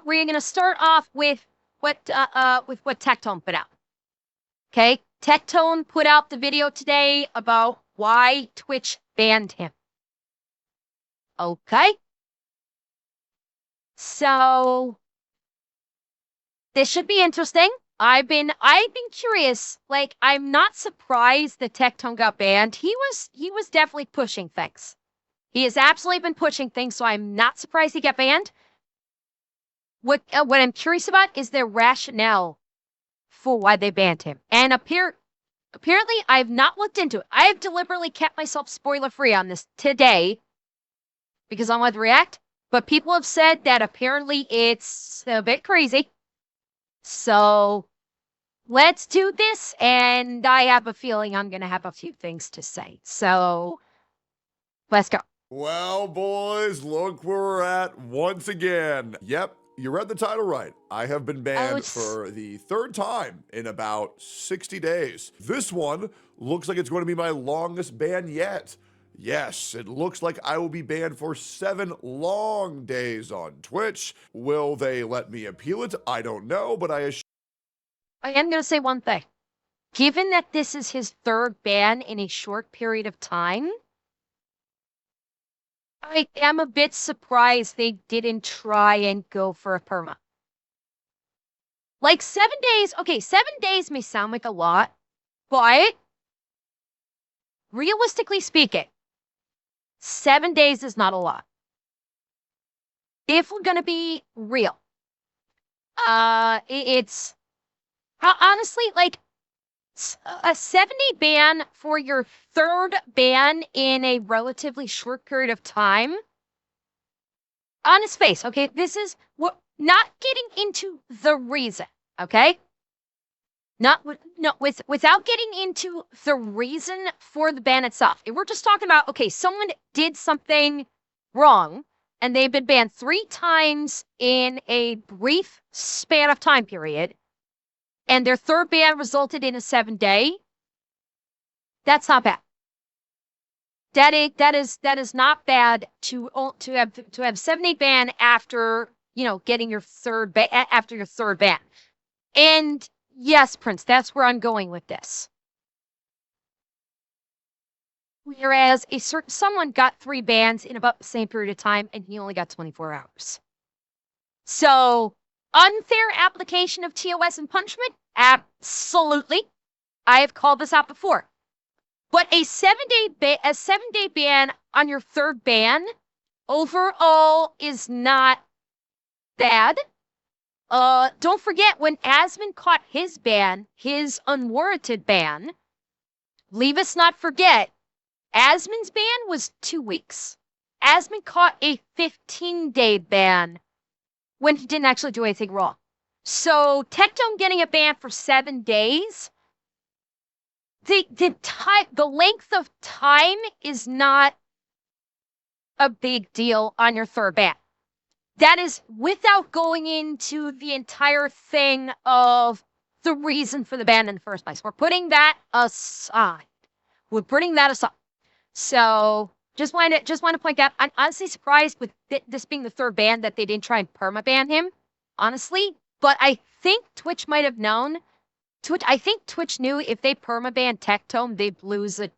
we're gonna start off with what Tectone put out. Okay, Tectone put out the video today about why Twitch banned him. Okay, so this should be interesting. I've been curious. Like, I'm not surprised that Tectone got banned. He was definitely pushing things. He has absolutely been pushing things, so I'm not surprised he got banned. What I'm curious about is their rationale for why they banned him. And apparently, I've not looked into it. I've deliberately kept myself spoiler-free on this today because I want to react. But people have said that apparently it's a bit crazy. So let's do this, and I have a feeling I'm going to have a few things to say. So let's go. Well, boys, look where we're at once again. Yep, you read the title right. I have been banned for the third time in about 60 days. This one looks like it's going to be my longest ban yet. Yes, it looks like I will be banned for 7 long days on Twitch. Will they let me appeal it? I don't know, but I am going to say one thing. Given that this is his third ban in a short period of time, I am a bit surprised they didn't try and go for a perma. Like 7 days, okay, 7 days may sound like a lot, but realistically speaking, 7 days is not a lot. If we're gonna be real, it's honestly like a 70 ban for your third ban in a relatively short period of time. On his face, okay? This is what, not getting into the reason, okay? Without getting into the reason for the ban itself. If we're just talking about, okay, someone did something wrong and they've been banned 3 times in a brief span of time period, and their third ban resulted in a 7-day, that's not bad. That is not bad to have 7-day ban after, you know, getting your third after your third ban. And yes, Prince, that's where I'm going with this. Whereas someone got 3 bans in about the same period of time, and he only got 24 hours. So, unfair application of TOS and punishment? Absolutely. I have called this out before. But a 7-day ban on your third ban overall is not bad. Don't forget when Asmon caught his ban, his unwarranted ban, leave us not forget, Asmon's ban was 2 weeks. Asmon caught a 15-day ban when he didn't actually do anything wrong. So Tectone getting a ban for 7 days, the length of time is not a big deal on your third ban. That is without going into the entire thing of the reason for the ban in the first place. We're putting that aside. So just want to point out, I'm honestly surprised with this being the third ban that they didn't try and perma-ban him, honestly. But I think Twitch might have known. I think Twitch knew if they perma-banned Tectone, they'd lose it.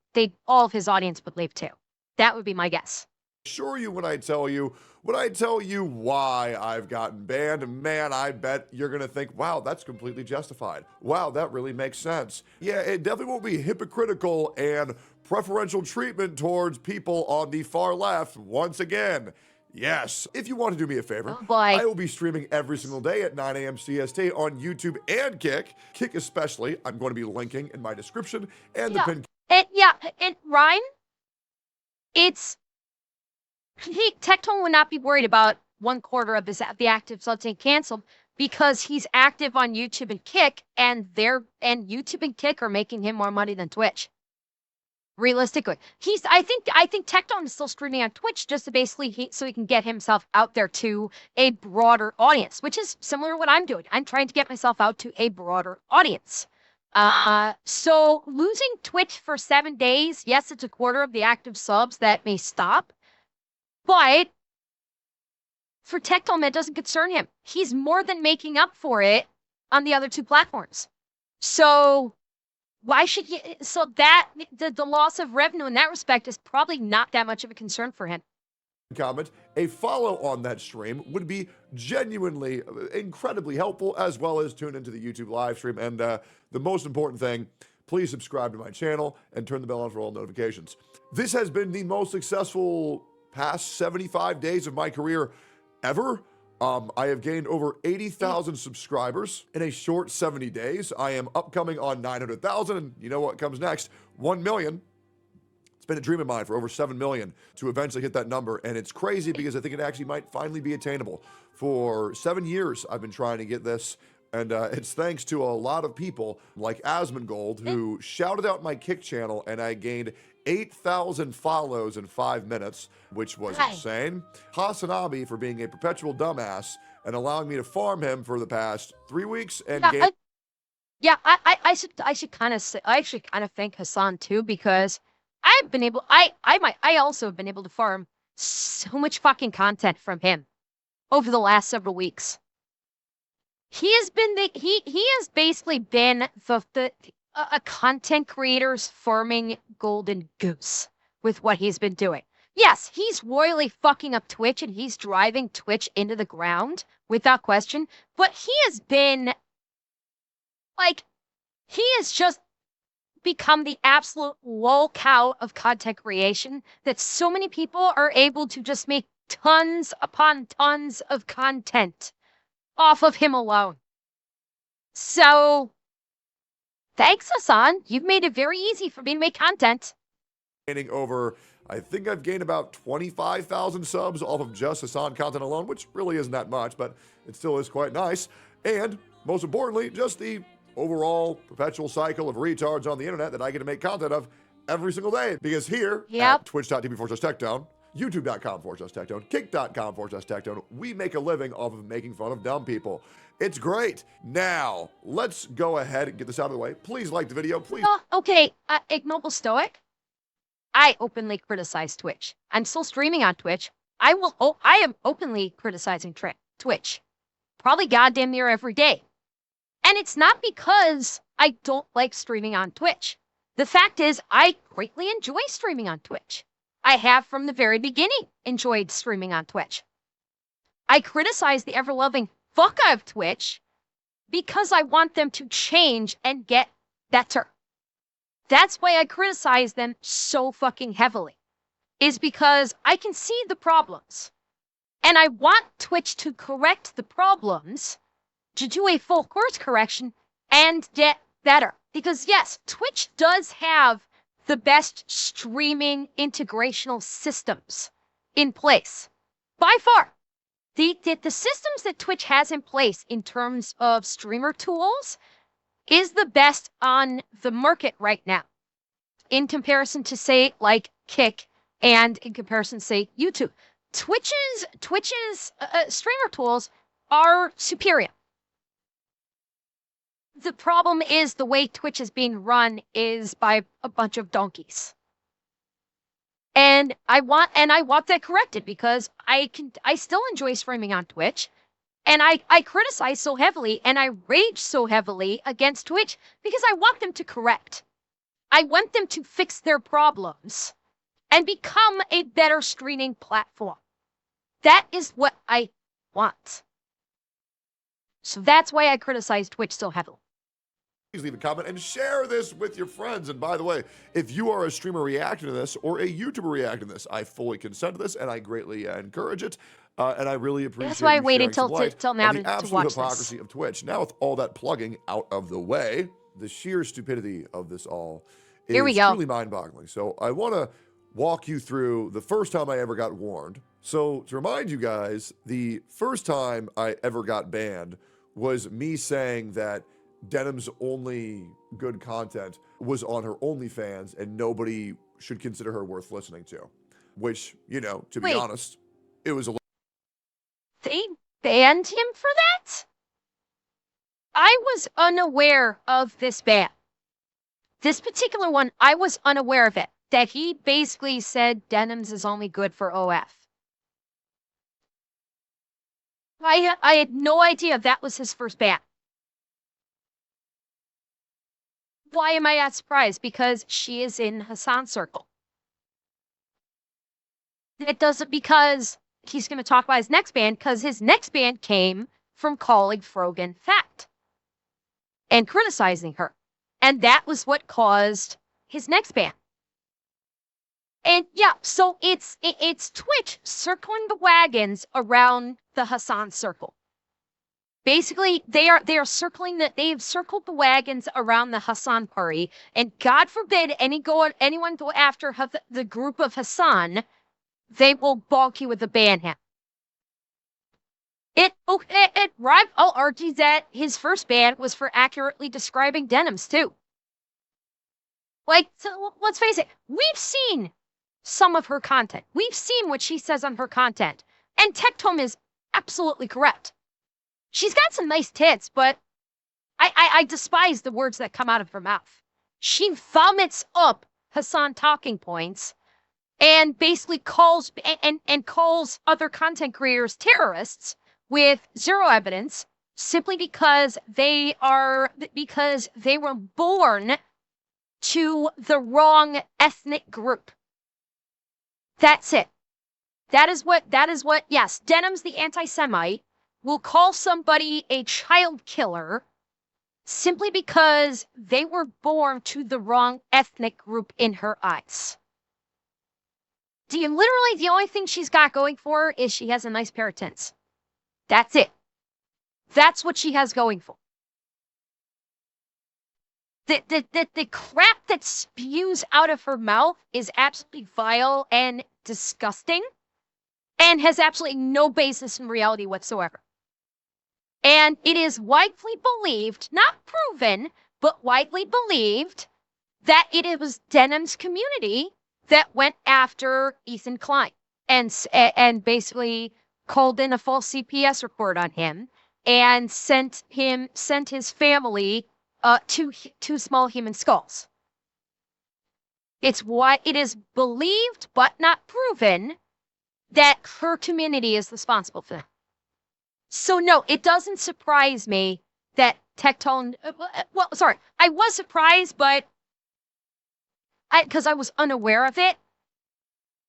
All of his audience would leave too. That would be my guess. Assure you when I tell you why I've gotten banned, man, I bet you're gonna think, wow, that's completely justified. Wow, that really makes sense. Yeah, it definitely won't be hypocritical and preferential treatment towards people on the far left once again. Yes, if you want to do me a favor, I will be streaming every single day at 9 a.m. CST on YouTube and Kick. Kick especially, I'm going to be linking in my description and the pin. And Ryan, Tectone would not be worried about 1/4 of the active subs being canceled because he's active on YouTube and Kick, and YouTube and Kick are making him more money than Twitch. Realistically, I think Tectone is still streaming on Twitch just to basically so he can get himself out there to a broader audience, which is similar to what I'm doing. I'm trying to get myself out to a broader audience. So losing Twitch for 7 days, yes, it's 1/4 of the active subs that may stop, but For Tectone, it doesn't concern him. He's more than making up for it on the other two platforms. So why should you? So that the loss of revenue in that respect is probably not that much of a concern for him. Comment, a follow on that stream would be genuinely incredibly helpful, as well as tune into the YouTube live stream. And the most important thing, please subscribe to my channel and turn the bell on for all notifications. This has been the most successful past 75 days of my career ever. I have gained over 80,000 subscribers in a short 70 days. I am upcoming on 900,000, and you know what comes next? 1 million. It's been a dream of mine for over 7 million to eventually hit that number. And it's crazy because I think it actually might finally be attainable. For 7 years, I've been trying to get this. And it's thanks to a lot of people like Asmongold, who shouted out my Kick channel, and I gained 8,000 follows in 5 minutes, which was insane. Hasanabi for being a perpetual dumbass and allowing me to farm him for the past 3 weeks and I should kind of say, I actually kind of thank Hassan too, because I've been able, I also have been able to farm so much fucking content from him over the last several weeks. He has been he has basically been a content creator's farming golden goose with what he's been doing. Yes, he's royally fucking up Twitch and he's driving Twitch into the ground without question, but he has been like, he has just become the absolute lol cow of content creation, that so many people are able to just make tons upon tons of content off of him alone. So, thanks, Hassan. You've made it very easy for me to make content. Over, I think I've gained about 25,000 subs off of just Hassan content alone, which really isn't that much, but it still is quite nice. And most importantly, just the overall perpetual cycle of retards on the internet that I get to make content of every single day. Because here at twitch.tv/Tectone, youtube.com/Tectone, kick.com/Tectone, we make a living off of making fun of dumb people. It's great. Now, let's go ahead and get this out of the way. Please like the video, please. Okay, Ignoble Stoic, I openly criticize Twitch. I'm still streaming on Twitch. I am openly criticizing Twitch. Probably goddamn near every day. And it's not because I don't like streaming on Twitch. The fact is, I greatly enjoy streaming on Twitch. I have from the very beginning enjoyed streaming on Twitch. I criticize the ever-loving fuck out of Twitch because I want them to change and get better. That's why I criticize them so fucking heavily, is because I can see the problems. And I want Twitch to correct the problems, to do a full course correction, and get better. Because yes, Twitch does have the best streaming integrational systems in place. By far. The systems that Twitch has in place in terms of streamer tools is the best on the market right now, in comparison to, say, like Kick, and in comparison to, say, YouTube. Twitch's streamer tools are superior. The problem is the way Twitch is being run is by a bunch of donkeys. And I want that corrected, because I still enjoy streaming on Twitch, and I criticize so heavily and I rage so heavily against Twitch because I want them to correct. I want them to fix their problems and become a better streaming platform. That is what I want. So that's why I criticize Twitch so heavily. Please leave a comment and share this with your friends. And by the way, if you are a streamer reacting to this or a YouTuber reacting to this, I fully consent to this and I greatly encourage it. And I really appreciate That's why I waited till now to absolute watch hypocrisy of Twitch. Now, with all that plugging out of the way, the sheer stupidity of this all is truly mind-boggling. So I want to walk you through the first time I ever got warned. So to remind you guys, the first time I ever got banned was me saying that Denim's only good content was on her OnlyFans and nobody should consider her worth listening to. Which, you know, to be honest, it was a... They banned him for that? I was unaware of this ban. This particular one, I was unaware of it. That he basically said Denims is only good for OF. I had no idea that was his first ban. Why am I not surprised? Because she is in Hassan's circle. It doesn't, because he's going to talk about his next ban, because his next ban came from calling Frogan fat and criticizing her. And that was what caused his next ban. And yeah, so it's Twitch circling the wagons around the Hassan circle. Basically, they are circling that they've circled the wagons around the Hassan party, and God forbid anyone go after the group of Hassan, they will balk you with a ban hammer. I'll argue that his first ban was for accurately describing denims too. Like, so let's face it, we've seen some of her content. We've seen what she says on her content, and Tectone is absolutely correct. She's got some nice tits, but I despise the words that come out of her mouth. She vomits up Hassan talking points and basically calls other content creators terrorists with zero evidence, simply because they were born to the wrong ethnic group. That's it. That is what, yes, Denim's the anti-Semite will call somebody a child killer simply because they were born to the wrong ethnic group in her eyes. Literally, the only thing she's got going for her is she has a nice pair of tits. That's it. That's what she has going for. The crap that spews out of her mouth is absolutely vile and disgusting and has absolutely no basis in reality whatsoever. And it is widely believed, not proven, but widely believed, that it was Denim's community that went after Ethan Klein and basically called in a false CPS report on him and sent his family two small human skulls. It is believed, but not proven, that her community is responsible for that. So no, it doesn't surprise me that Tectone, well, sorry, I was surprised, but because I was unaware of it,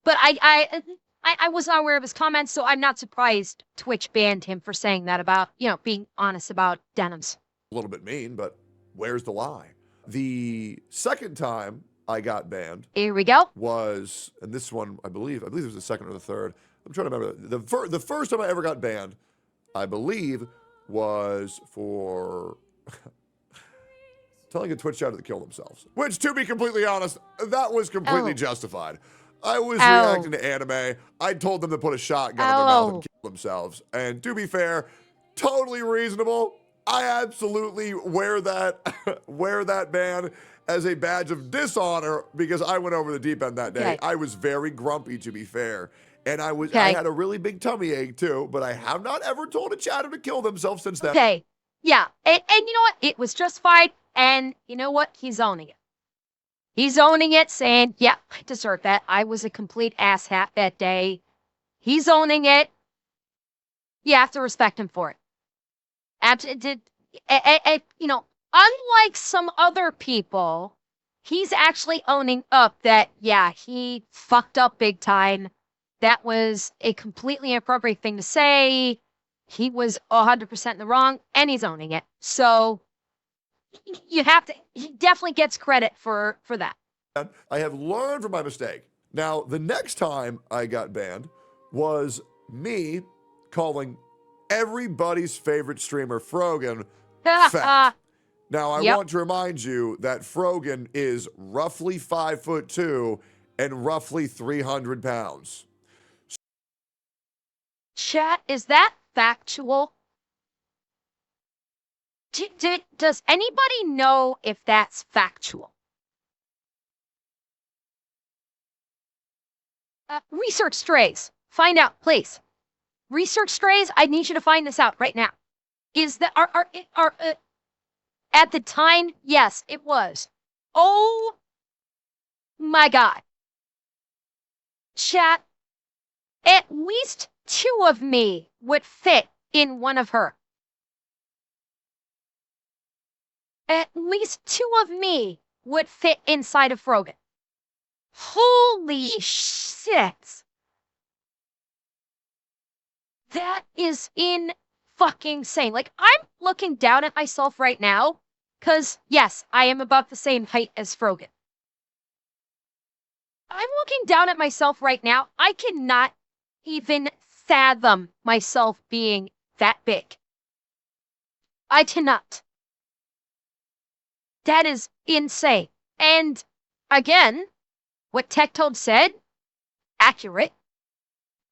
but I was not aware of his comments, so I'm not surprised Twitch banned him for saying that about, being honest about denims. A little bit mean, but where's the lie? The second time I got banned, here we go, was, and this one, I believe it was the second or the third. I'm trying to remember. The first time I ever got banned, I believe, was for telling a Twitch chatter to kill themselves. Which, to be completely honest, that was completely justified. I was reacting to anime. I told them to put a shotgun in their mouth and kill themselves. And to be fair, totally reasonable. I absolutely wear that ban as a badge of dishonor because I went over the deep end that day. Okay. I was very grumpy, to be fair. And I had a really big tummy ache too, but I have not ever told a chatter to kill themselves since then. Okay. Yeah. And you know what? It was justified. And you know what? He's owning it. He's owning it, saying, yeah, I deserve that. I was a complete asshat that day. He's owning it. You have to respect him for it. Unlike some other people, he's actually owning up that, yeah, he fucked up big time. That was a completely inappropriate thing to say. He was 100% in the wrong, and he's owning it. So he definitely gets credit for that. I have learned from my mistake. Now, the next time I got banned was me calling everybody's favorite streamer, Frogan, fat. Now, I want to remind you that Frogan is roughly 5'2" and roughly 300 pounds. Chat, is that factual? Does anybody know if that's factual? Research strays. Find out, please. Research strays, I need you to find this out right now. Is that at the time? Yes, it was. Oh my God. Chat, at least two of me would fit in one of her. At least 2 of me would fit inside of Frogan. Holy shit. That is in fucking insane. Like, I'm looking down at myself right now, because, yes, I am about the same height as Frogan. I'm looking down at myself right now. I cannot even fathom myself being that big. I cannot. That is insane. And again, what Tectone said, accurate.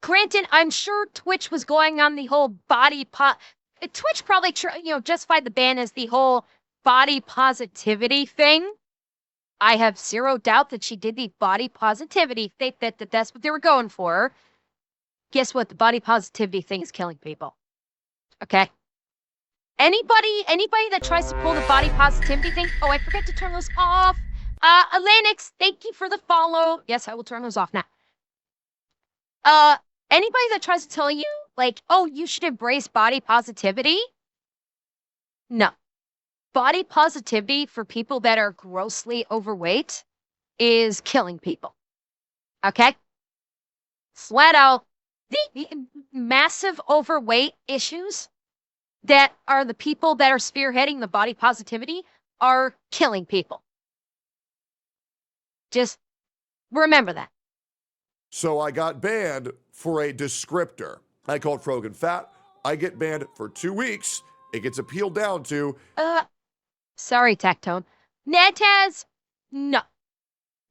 Granted, I'm sure Twitch was going on the whole Twitch probably, justified the ban as the whole body positivity thing. I have zero doubt that she did the body positivity thing, that that's what they were going for. Guess what? The body positivity thing is killing people. Okay? Anybody that tries to pull the body positivity thing, oh, I forgot to turn those off. Alanix, thank you for the follow. Yes, I will turn those off now. Anybody that tries to tell you, like, oh, you should embrace body positivity? No. Body positivity for people that are grossly overweight is killing people. Okay? Flat out, the massive overweight issues that are the people that are spearheading the body positivity are killing people. Just remember that. So I got banned for a descriptor. I called Frogan fat. I get banned for 2 weeks. It gets appealed down to... Sorry, Tectone. Netaz, no.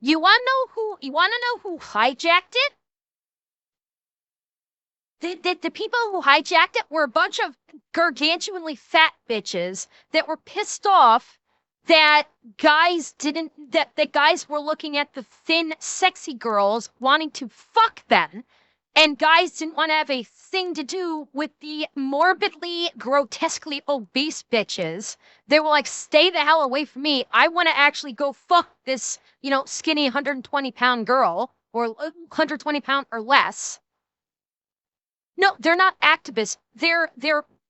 You wanna know who hijacked it? The people who hijacked it were a bunch of gargantuanly fat bitches that were pissed off that guys were looking at the thin, sexy girls wanting to fuck them, and guys didn't want to have a thing to do with the morbidly, grotesquely obese bitches. They were like, stay the hell away from me. I want to actually go fuck this, skinny 120-pound girl, or 120-pound or less. No, they're not activists. They're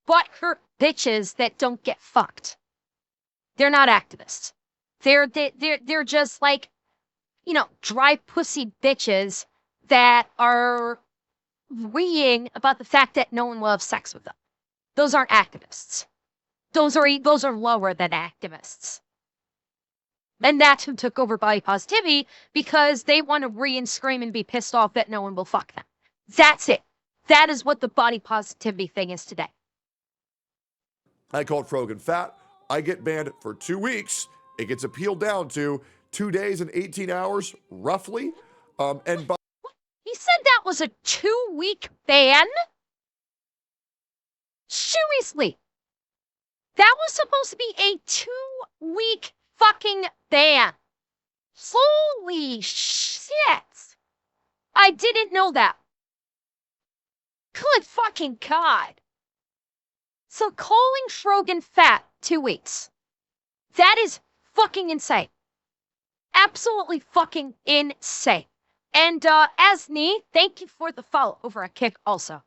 butthurt bitches that don't get fucked. They're not activists. They're just like, dry pussy bitches that are worrying about the fact that no one will have sex with them. Those aren't activists. Those are lower than activists. And that's who took over body positivity, because they want to worry and scream and be pissed off that no one will fuck them. That's it. That is what the body positivity thing is today. I called Frogan fat. I get banned for 2 weeks. It gets appealed down to 2 days and 18 hours, roughly. He said that was a 2-week ban? Seriously. That was supposed to be a 2-week fucking ban. Holy shit. I didn't know that. Good fucking God. So calling Frogan fat 2 weeks. That is fucking insane. Absolutely fucking insane. And Asni, thank you for the follow over a Kick also.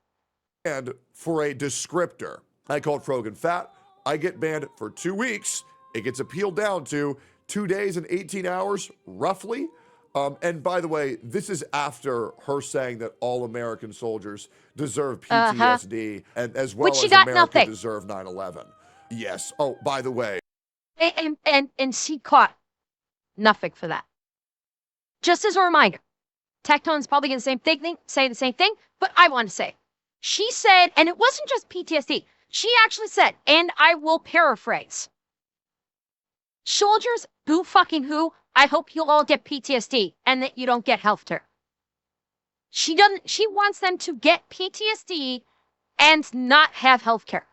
And for a descriptor. I called Frogan fat. I get banned for 2 weeks. It gets appealed down to 2 days and 18 hours, roughly. And by the way, this is after her saying that all American soldiers deserve PTSD, and as well as America deserve 9/11. Yes. Oh, by the way. And she caught nothing for that. Just as a reminder, Tectone's probably going to say the same thing, but I want to say, she said, and it wasn't just PTSD, she actually said, and I will paraphrase, soldiers, boo fucking who, I hope you'll all get PTSD and that you don't get healthcare. She wants them to get PTSD and not have healthcare.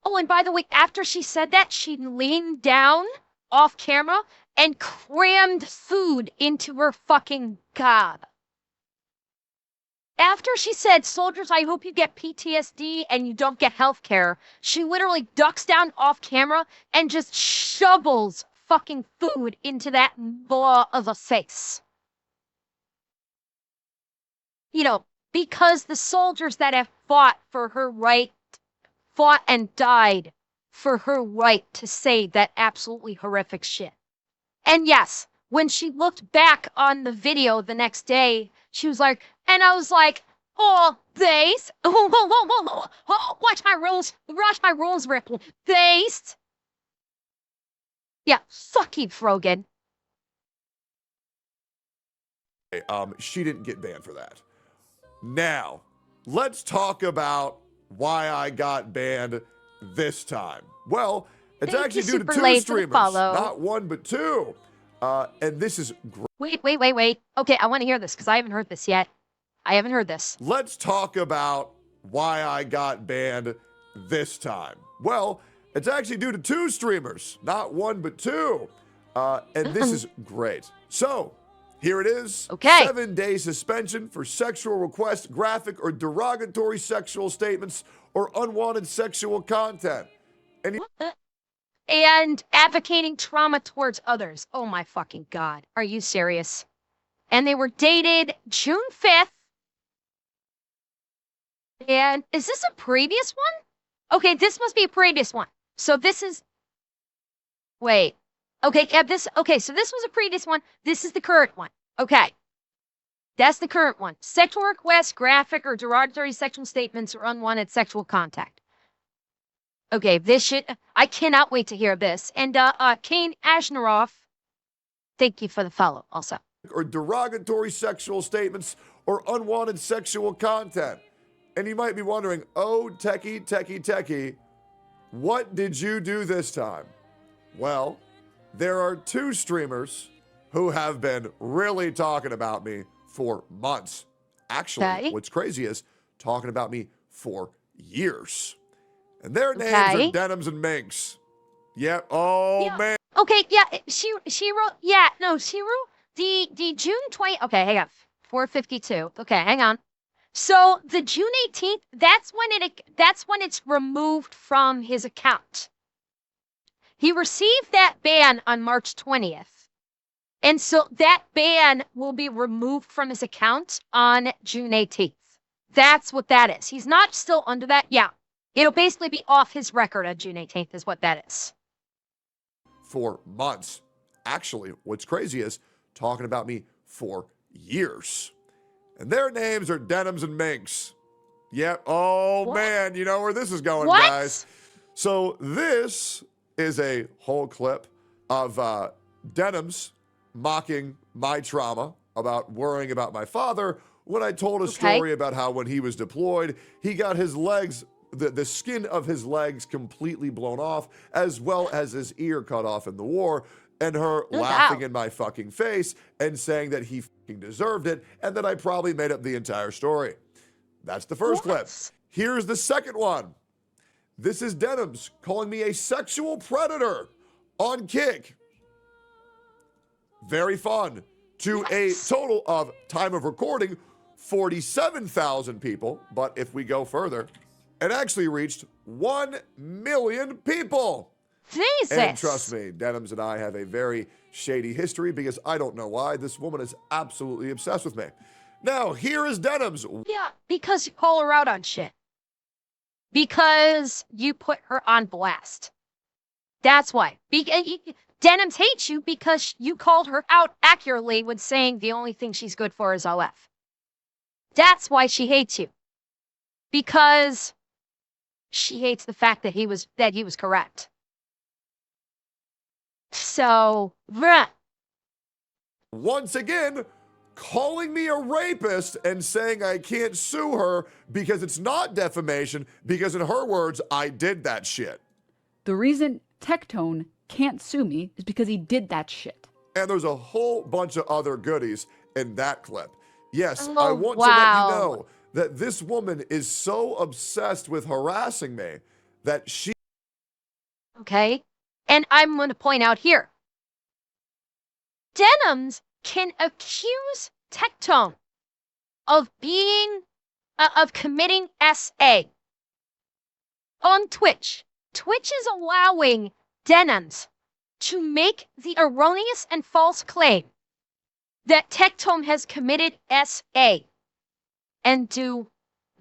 Oh, and by the way, after she said that, she leaned down off camera and crammed food into her fucking gob. After she said, soldiers, I hope you get PTSD and you don't get healthcare, she literally ducks down off camera and just shovels fucking food into that blah of a face. Because the soldiers that have fought and died for her right to say that absolutely horrific shit. And yes, when she looked back on the video the next day, she was like, and I was like, oh, theys, watch my rules, Ripple, theys. Yeah, fuck you, Frogan. She didn't get banned for that. Now, let's talk about why I got banned this time. Well, it's actually due to two streamers, not one, but two. And this is great. Wait. Okay, I want to hear this because I haven't heard this yet. I haven't heard this. Let's talk about why I got banned this time. Well, it's actually due to two streamers, not one, but two. And this is great. So, here it is. Okay. 7-day suspension for sexual requests, graphic or derogatory sexual statements, or unwanted sexual content. And advocating trauma towards others. Oh my fucking God. Are you serious? And they were dated June 5th. And is this a previous one? Okay, this must be a previous one. So this is, wait. Okay, yeah, so this was a previous one. This is the current one. Okay. That's the current one. Sexual requests, graphic or derogatory sexual statements, or unwanted sexual contact. Okay, this shit, I cannot wait to hear this. And Kane Ashnaroff, thank you for the follow also. Or derogatory sexual statements or unwanted sexual content. And you might be wondering, oh, techie, what did you do this time? Well, there are two streamers who have been really talking about me for months. Actually, what's crazy is talking about me for years. And their names are Denims and Minks. Yep. Oh, yeah. Man. Okay, yeah, she wrote, the June 20, okay, hang on, 452. Okay, hang on. So the June 18th, that's when it's removed from his account. He received that ban on March 20th. And so that ban will be removed from his account on June 18th. That's what that is. He's not still under that. Yeah. It'll basically be off his record on June 18th is what that is. For months. Actually, what's crazy is talking about me for years. And their names are Denims and Minks. Yep. Oh, what? Man, you know where this is going, guys. So this is a whole clip of Denims mocking my trauma about worrying about my father when I told a story about how when he was deployed, he got his legs, the skin of his legs completely blown off, as well as his ear cut off in the war, and her laughing in my fucking face and saying that he fucking deserved it and that I probably made up the entire story. That's the first clip. Here's the second one. This is Denims calling me a sexual predator on Kick. Very fun. To a total of time of recording, 47,000 people. But if we go further, it actually reached 1 million people. Jesus. And trust me, Denims and I have a very shady history because I don't know why. This woman is absolutely obsessed with me. Now, here is Denims. Yeah, because you call her out on shit. Because you put her on blast. That's why. Denims hates you because you called her out accurately when saying the only thing she's good for is OF. That's why she hates you. Because she hates the fact that he was correct. So, once again, calling me a rapist and saying I can't sue her because it's not defamation, because in her words, I did that shit. The reason Tectone can't sue me is because he did that shit. And there's a whole bunch of other goodies in that clip. Yes, I want to let you know that this woman is so obsessed with harassing me that she... Okay, and I'm going to point out here. Denims can accuse Tectone of committing SA on Twitch. Twitch is allowing Denims to make the erroneous and false claim that Tectone has committed SA and do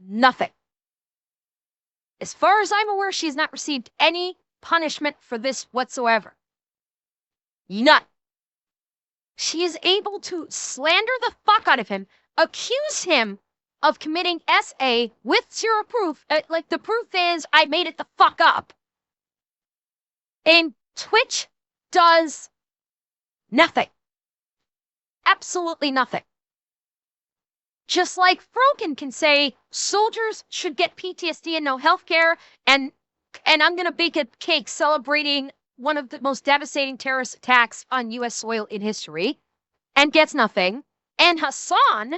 nothing. As far as I'm aware, she's not received any punishment for this whatsoever. None. She is able to slander the fuck out of him, accuse him of committing SA with zero proof. Like, the proof is I made it the fuck up. And Twitch does nothing. Absolutely nothing. Just like Frogan can say soldiers should get PTSD and no healthcare, and I'm gonna bake a cake celebrating one of the most devastating terrorist attacks on US soil in history, and gets nothing. And Hassan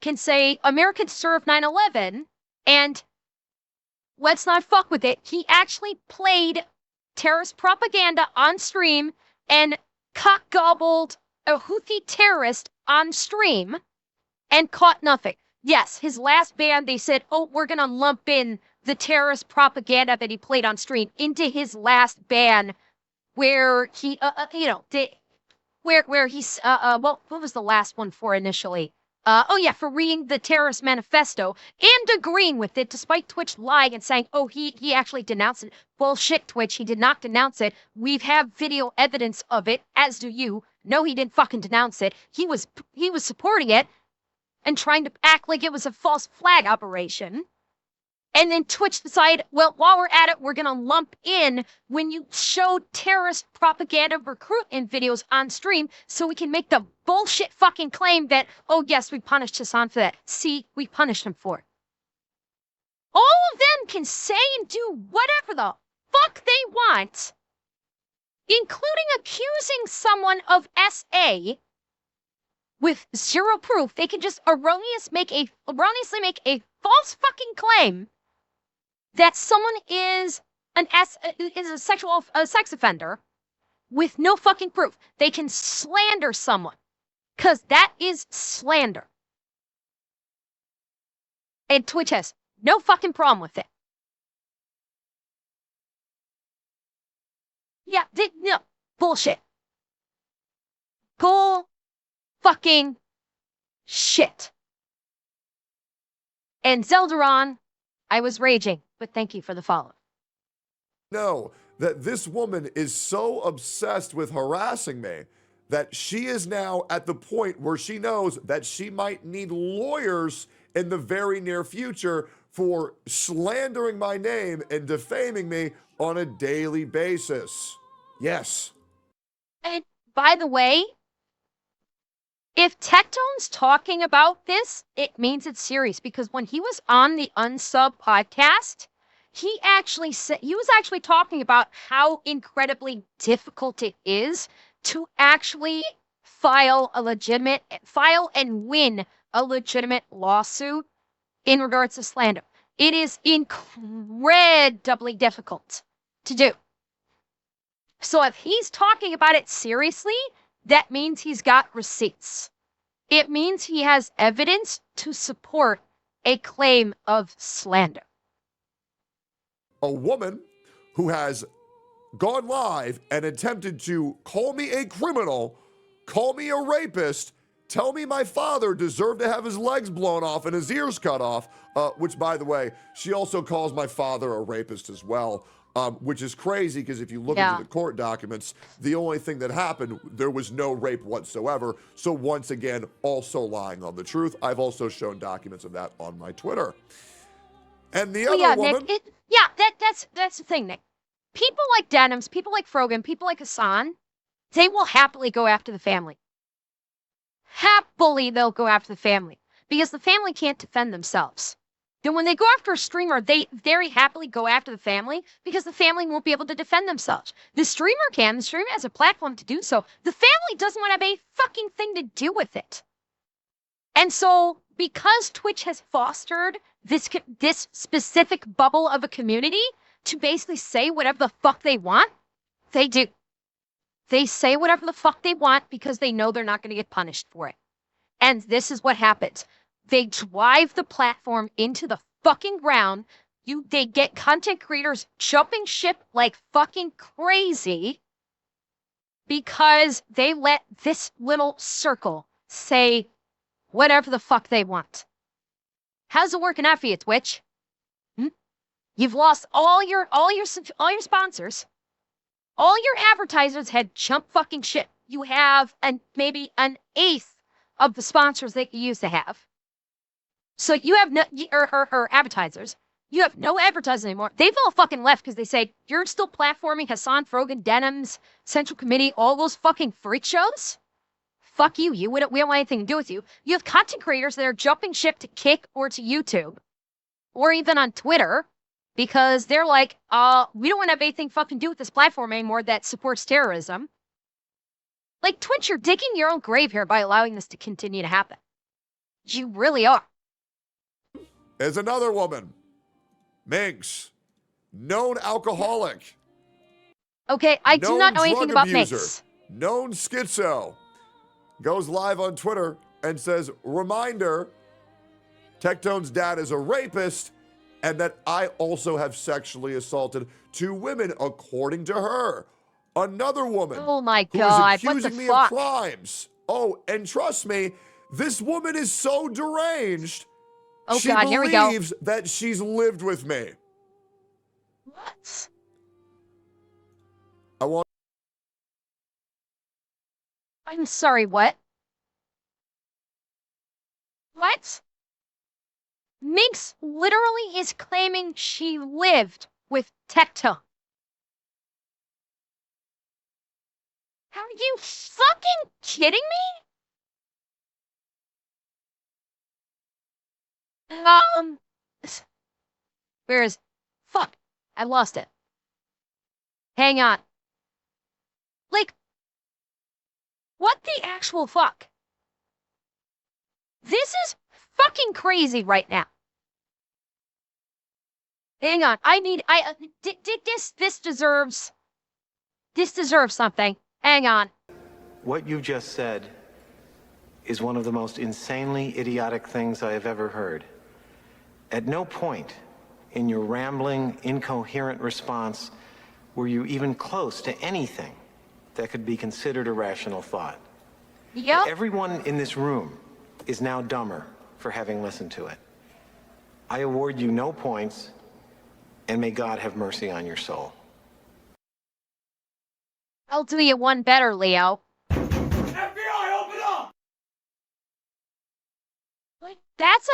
can say Americans deserve 9/11, and let's not fuck with it. He actually played terrorist propaganda on stream and cock gobbled a Houthi terrorist on stream and caught nothing. Yes, his last ban, they said, oh, we're going to lump in the terrorist propaganda that he played on stream into his last ban, where he, where he's, well, what was the last one for initially? For reading the terrorist manifesto and agreeing with it, despite Twitch lying and saying, oh, he actually denounced it. Bullshit, Twitch. He did not denounce it. We have video evidence of it, as do you. No, he didn't fucking denounce it. He was supporting it and trying to act like it was a false flag operation. And then Twitch decided, well, while we're at it, we're going to lump in when you show terrorist propaganda recruitment videos on stream so we can make the bullshit fucking claim that, oh, yes, we punished Hassan for that. See, we punished him for it. All of them can say and do whatever the fuck they want, including accusing someone of SA with zero proof. They can just erroneously make a false fucking claim that someone is a sex offender with no fucking proof. They can slander someone, because that is slander. And Twitch has no fucking problem with it. Yeah, no, bullshit. Bull fucking shit. And Zeldaron, I was raging, but thank you for the follow. No, that this woman is so obsessed with harassing me that she is now at the point where she knows that she might need lawyers in the very near future for slandering my name and defaming me on a daily basis. Yes. And by the way, if Tectone's talking about this, it means it's serious, because when he was on the Unsub podcast, he was actually talking about how incredibly difficult it is to actually file and win a legitimate lawsuit in regards to slander. It is incredibly difficult to do. So if he's talking about it seriously, that means he's got receipts. It means he has evidence to support a claim of slander. A woman who has gone live and attempted to call me a criminal, call me a rapist, tell me my father deserved to have his legs blown off and his ears cut off, which, by the way, she also calls my father a rapist as well. Which is crazy, because if you look into the court documents, the only thing that happened, there was no rape whatsoever. So once again, also lying on the truth. I've also shown documents of that on my Twitter. And the other woman... Nick, that's the thing, Nick. People like Denims, people like Frogan, people like Hassan, they will happily go after the family. Happily, they'll go after the family, because the family can't defend themselves. Then when they go after a streamer, they very happily go after the family, because the family won't be able to defend themselves. The streamer can. The streamer has a platform to do so. The family doesn't want to have a fucking thing to do with it. And so, because Twitch has fostered this specific bubble of a community to basically say whatever the fuck they want, they do. They say whatever the fuck they want because they know they're not going to get punished for it. And this is what happens. They drive the platform into the fucking ground. They get content creators jumping ship like fucking crazy because they let this little circle say whatever the fuck they want. How's it working out for you, Twitch? You've lost all your sponsors. All your advertisers had chump fucking shit. You have maybe an eighth of the sponsors that you used to have. So you have no or advertisers. You have no advertisers anymore. They've all fucking left because they say you're still platforming Hassan Frogan, Denims, Central Committee, all those fucking freak shows. Fuck you. We don't want anything to do with you. You have content creators that are jumping ship to Kick or to YouTube, or even on Twitter, because they're like, we don't want to have anything fucking do with this platform anymore that supports terrorism. Like, Twitch, you're digging your own grave here by allowing this to continue to happen. You really are. Is another woman. Minx. Known alcoholic. Okay, I do not know Known anything drug about abuser. Minx. Known schizo. Goes live on Twitter and says, reminder, Tectone's dad is a rapist and that I also have sexually assaulted 2 women, according to her. Another woman Oh my who god, is what accusing the me fuck? of crimes. Oh, and trust me, this woman is so deranged. Oh she god, here we go. believes that she's lived with me. What? I want I'm sorry, what? What? Minx literally is claiming she lived with Tectone. Are you fucking kidding me? Where is... Fuck. I lost it. Hang on. Like, what the actual fuck? This is fucking crazy right now. Hang on. This deserves something. Hang on. What you just said is one of the most insanely idiotic things I have ever heard. At no point in your rambling, incoherent response were you even close to anything that could be considered a rational thought. Yep. Everyone in this room is now dumber for having listened to it. I award you no points, and may God have mercy on your soul. I'll do you one better, Leo. FBI, open up! Like, that's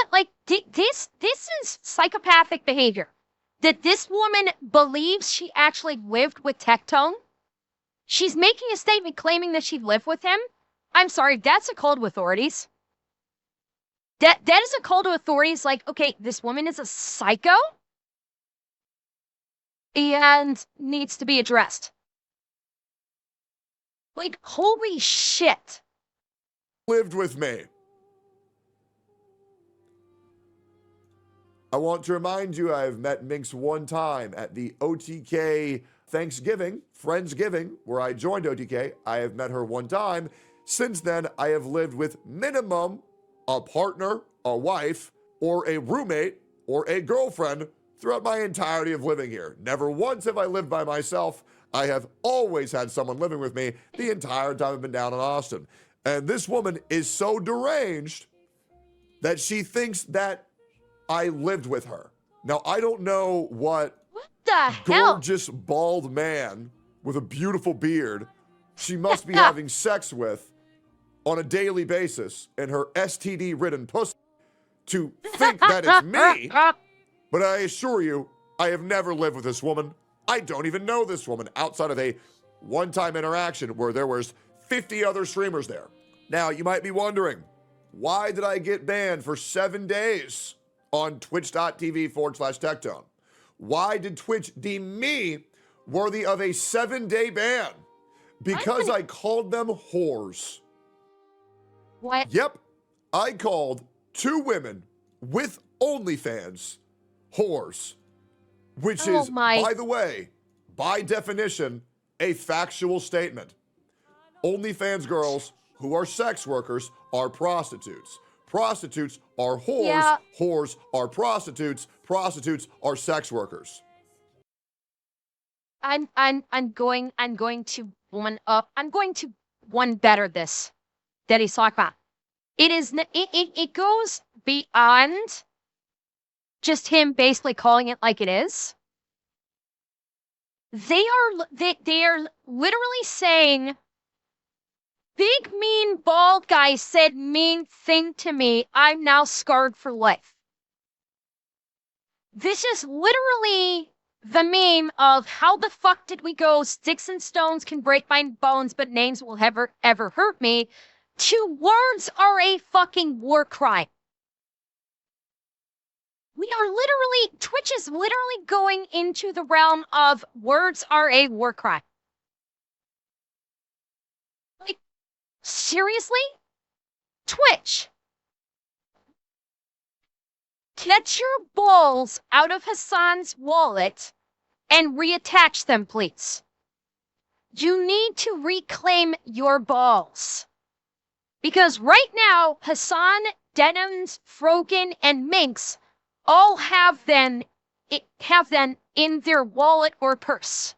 this is psychopathic behavior. That this woman believes she actually lived with Tectone. She's making a statement claiming that she lived with him. I'm sorry, that's a call to authorities. That is a call to authorities like, okay, this woman is a psycho and needs to be addressed. Like, holy shit. lived with me. I want to remind you I've met Minx one time at the OTK Thanksgiving, Friendsgiving, where I joined OTK. I have met her one time. Since then, I have lived with minimum a partner, a wife, or a roommate, or a girlfriend throughout my entirety of living here. Never once have I lived by myself. I have always had someone living with me the entire time I've been down in Austin. And this woman is so deranged that she thinks that I lived with her. Now, I don't know what What the hell? gorgeous bald man with a beautiful beard she must be having sex with on a daily basis in her STD-ridden pussy to think that it's me. But I assure you, I have never lived with this woman. I don't even know this woman outside of a one-time interaction where there was 50 other streamers there. Now, you might be wondering, why did I get banned for 7 days on twitch.tv/Tectone? Why did Twitch deem me worthy of a 7-day ban? Because I called them whores. What? Yep, I called 2 women with OnlyFans whores, which Oh is, my- by the way, by definition, a factual statement. OnlyFans girls who are sex workers are prostitutes. Prostitutes are whores. Yeah. Whores are prostitutes. Prostitutes are sex workers. I'm going to one up. I'm going to one better this that he's talking about. It goes beyond just him basically calling it like it is. They are literally saying, big mean bald guy said mean thing to me. I'm now scarred for life. This is literally the meme of how the fuck did we go? Sticks and stones can break my bones, but names will ever hurt me. To words are a fucking war crime. We are literally, Twitch is literally going into the realm of words are a war crime. Like, seriously? Twitch. Get your balls out of Hassan's wallet and reattach them, please. You need to reclaim your balls. Because right now, Hassan, Denims, Frogan, and Minx all have them in their wallet or purse.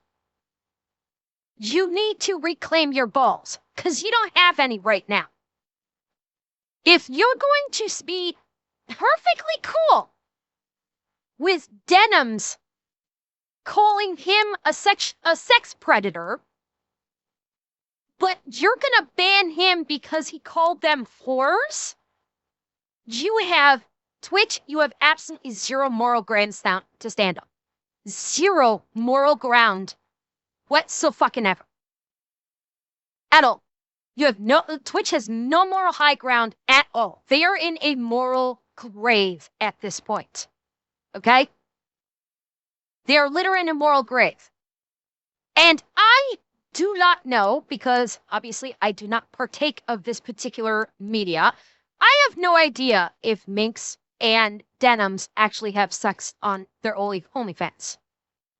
You need to reclaim your balls, because you don't have any right now. If you're going to be perfectly cool with Denims calling him a sex predator, but you're gonna ban him because he called them whores, Twitch, you have absolutely zero moral ground to stand on. Zero moral ground whatsoever. At all. Twitch has no moral high ground at all. They are in a moral grave at this point. Okay? They are literally in a moral grave. And I do not know, because obviously I do not partake of this particular media, I have no idea if Minx and Denims actually have sex on their OnlyFans.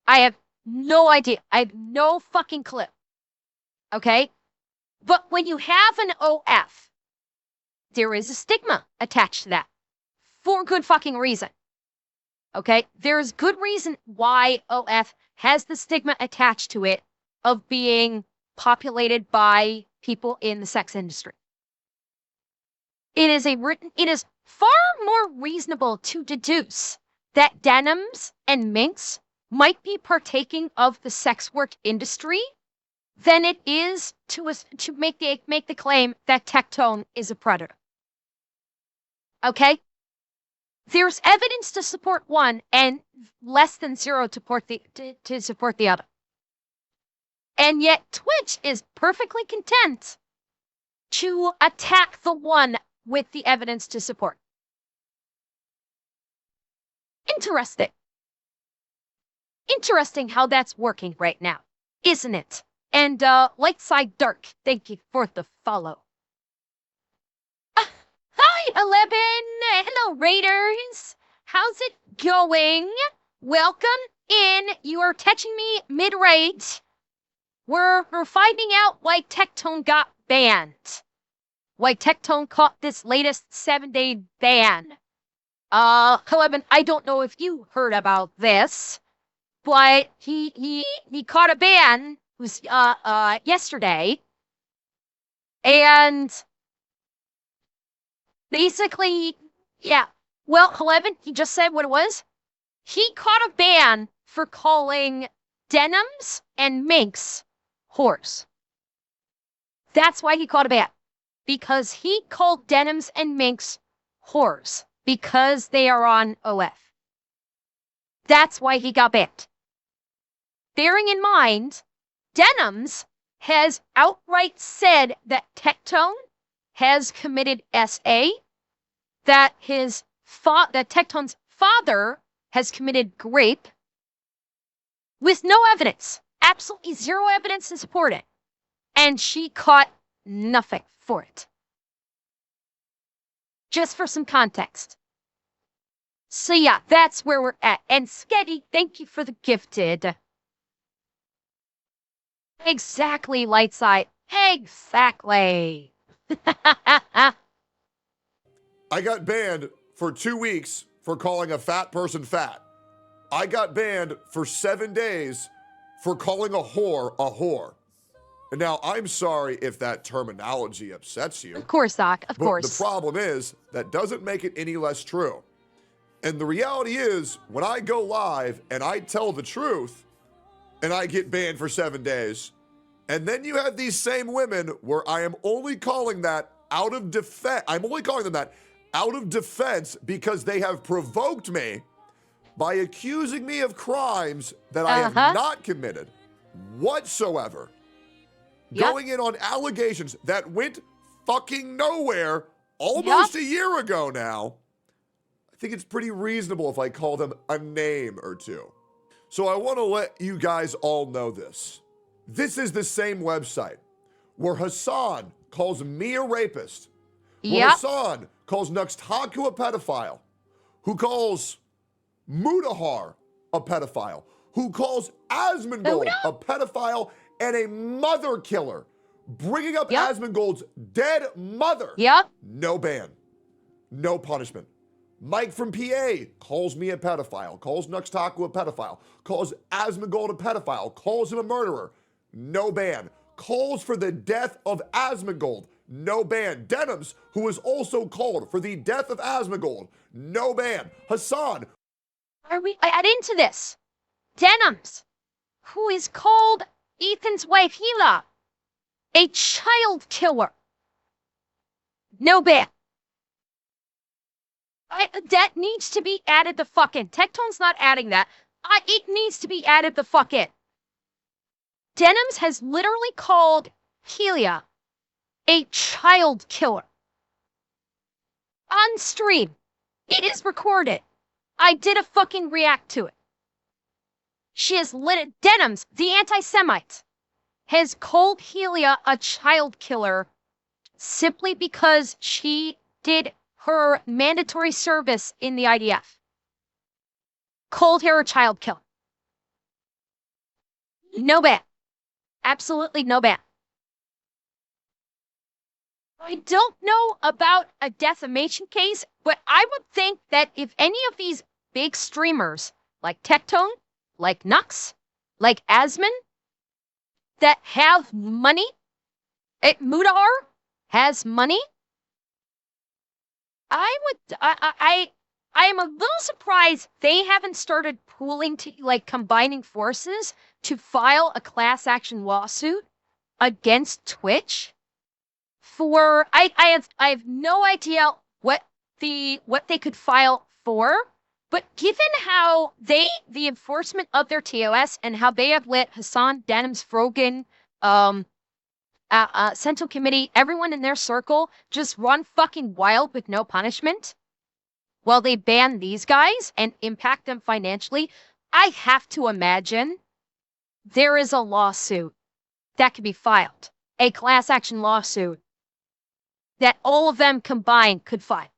I have no idea. I have no fucking clue. Okay? But when you have an OF, there is a stigma attached to that. For good fucking reason. Okay? There's good reason why OF has the stigma attached to it of being populated by people in the sex industry. It is far more reasonable to deduce that Denims and Minx might be partaking of the sex work industry than it is to make the claim that Tectone is a predator. Okay? There's evidence to support one and less than zero to support the other. And yet Twitch is perfectly content to attack the one with the evidence to support. Interesting. Interesting how that's working right now, isn't it? And Lightside Dark, thank you for the follow. Hi, 11. Hello, Raiders. How's it going? Welcome in. You are catching me mid-raid. We're finding out why Tectone got banned. Why Tectone caught this latest 7-day ban. 11, I don't know if you heard about this, but he caught a ban yesterday, and basically, yeah. Well, 11, he just said what it was. He caught a ban for calling Denims and Minx whores. That's why he caught a ban. Because he called Denims and Minx whores. Because they are on OF. That's why he got banned. Bearing in mind, Denims has outright said that Tectone has committed SA, that Tectone's father has committed grape, with no evidence, absolutely zero evidence to support it, and she caught nothing for it. Just for some context. So yeah, that's where we're at. And Sketty, thank you for the gifted. Exactly, Lightside. Exactly. I got banned for 2 weeks for calling a fat person fat. I got banned for 7 days for calling a whore. And now, I'm sorry if that terminology upsets you. Of course, Doc, of but course. The problem is, that doesn't make it any less true. And the reality is, when I go live and I tell the truth and I get banned for 7 days, and then you have these same women where I am only calling that out of defense. I'm only calling them that out of defense because they have provoked me by accusing me of crimes that I have not committed whatsoever. Going in on allegations that went fucking nowhere almost a year ago now. I think it's pretty reasonable if I call them a name or two. So I want to let you guys all know this. This is the same website where Hassan calls me a rapist, where Hassan calls Nuxtaku a pedophile, who calls Mudahar a pedophile, who calls Asmongold a pedophile and a mother killer, bringing up Asmongold's dead mother. No ban, no punishment. Mike from PA calls me a pedophile, calls Nuxtaku a pedophile, calls Asmongold a pedophile, calls him a murderer. No ban. Calls for the death of Asmongold. No ban. Denims, who was also called for the death of Asmongold. No ban. Hassan. Are we add into this? Denims, who is called Ethan's wife Hila, a child killer. No ban. That needs to be added the fuck in. Tectone's not adding that. It needs to be added the fuck in. Denims has literally called Helia a child killer. On stream. It is recorded. I did a fucking react to it. She has Denims, the anti-Semite, has called Helia a child killer simply because she did her mandatory service in the IDF. Called her a child killer. No ban. Absolutely no ban. I don't know about a defamation case, but I would think that if any of these big streamers, like Tectone, like Nux, like Asmon, that have money, Mudahar has money, I am a little surprised they haven't started pooling to, like, combining forces to file a class action lawsuit against Twitch for, I have no idea what they could file for, but given how the enforcement of their TOS and how they have let Hassan, Denims, Frogan, Central Committee, everyone in their circle just run fucking wild with no punishment while they ban these guys and impact them financially, I have to imagine there is a lawsuit that could be filed, a class action lawsuit that all of them combined could file.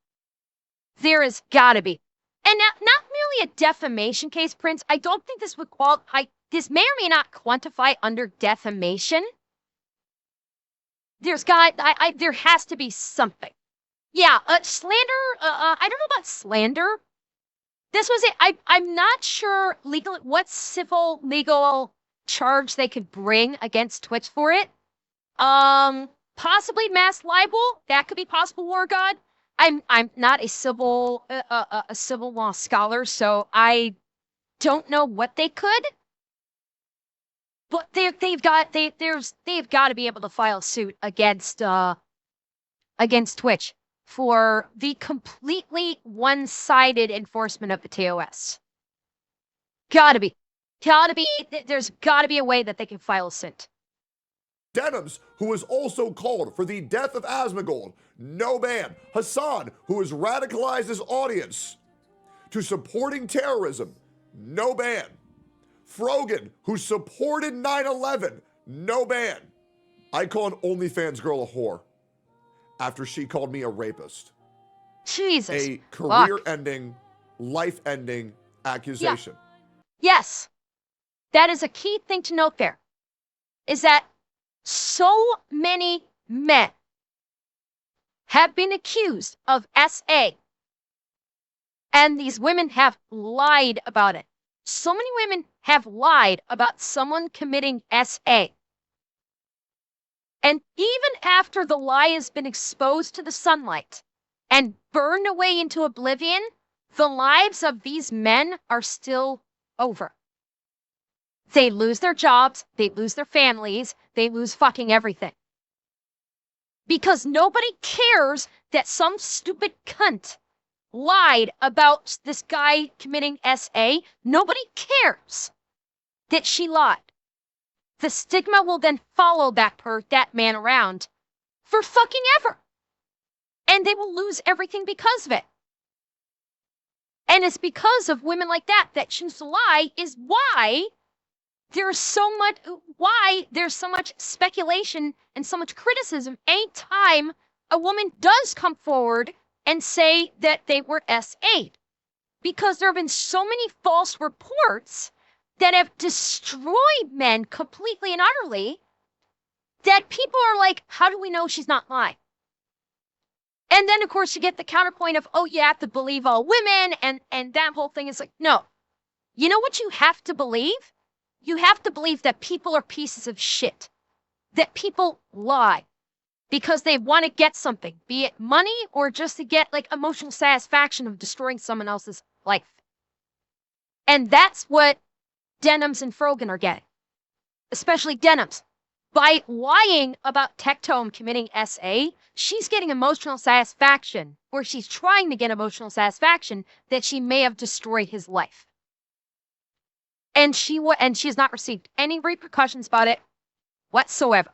There has got to be. And not merely a defamation case, Prince. I don't think this would qualify. This may or may not quantify under defamation. There has to be something. Yeah, slander, I don't know about slander. This was it. I'm not sure what civil legal charge they could bring against Twitch for it. Possibly mass libel. That could be possible, War God. I'm not a civil law scholar, so I don't know what they could. But they've got to be able to file a suit against Twitch for the completely one-sided enforcement of the TOS. There's gotta be a way that they can file a suit. Denims, who was also called for the death of Asmongold. No ban. Hassan, who has radicalized his audience to supporting terrorism. No ban. Frogan, who supported 9/11. No ban. I call an OnlyFans girl a whore after she called me a rapist. Jesus. A career-ending, life-ending accusation. Yeah. Yes. That is a key thing to note there. Is that so many men have been accused of SA. And these women have lied about it. So many women have lied about someone committing SA. And even after the lie has been exposed to the sunlight and burned away into oblivion, the lives of these men are still over. They lose their jobs, they lose their families, they lose fucking everything. Because nobody cares that some stupid cunt lied about this guy committing SA. Nobody cares that she lied. The stigma will then follow that man around for fucking ever. And they will lose everything because of it. And it's because of women like that choose to lie is why there's so much speculation and so much criticism anytime a woman does come forward and say that they were SA'd. Because there have been so many false reports that have destroyed men completely and utterly that people are like, how do we know she's not lying? And then, of course, you get the counterpoint of, oh, you have to believe all women, and that whole thing is like, no. You know what you have to believe? You have to believe that people are pieces of shit. That people lie because they want to get something, be it money or just to get like emotional satisfaction of destroying someone else's life. And that's what Denims and Frogan are getting. Especially Denims. By lying about Tectone committing SA, she's getting emotional satisfaction, or she's trying to get emotional satisfaction that she may have destroyed his life. And she has not received any repercussions about it whatsoever.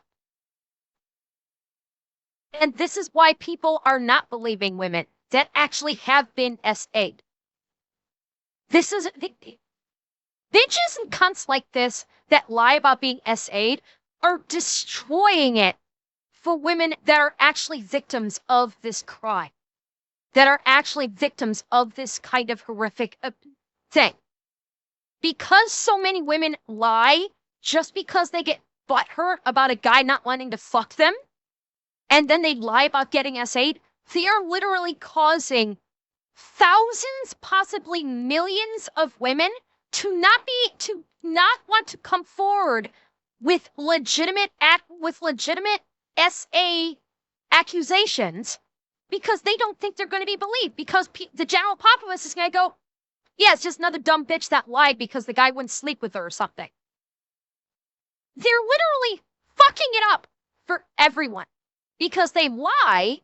And this is why people are not believing women that actually have been SA'd. This is bitches and cunts like this that lie about being SA'd are destroying it for women that are actually victims of this crime, that are actually victims of this kind of horrific thing. Because so many women lie just because they get butthurt about a guy not wanting to fuck them, and then they lie about getting SA'd, they are literally causing thousands, possibly millions of women to not want to come forward with legitimate SA accusations because they don't think they're going to be believed, because the general populace is going to go, yeah, it's just another dumb bitch that lied because the guy wouldn't sleep with her or something. They're literally fucking it up for everyone because they lie,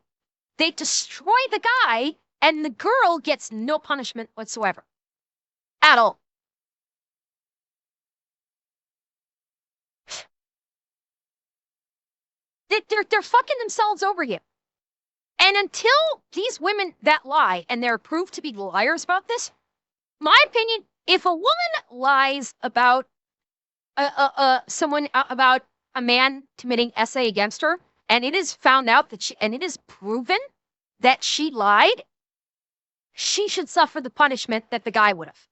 they destroy the guy, and the girl gets no punishment whatsoever. At all. They're fucking themselves over you. And until these women that lie, and they're proved to be liars about this, my opinion, if a woman lies about about a man committing SA against her, and it is found out and it is proven that she lied, she should suffer the punishment that the guy would have.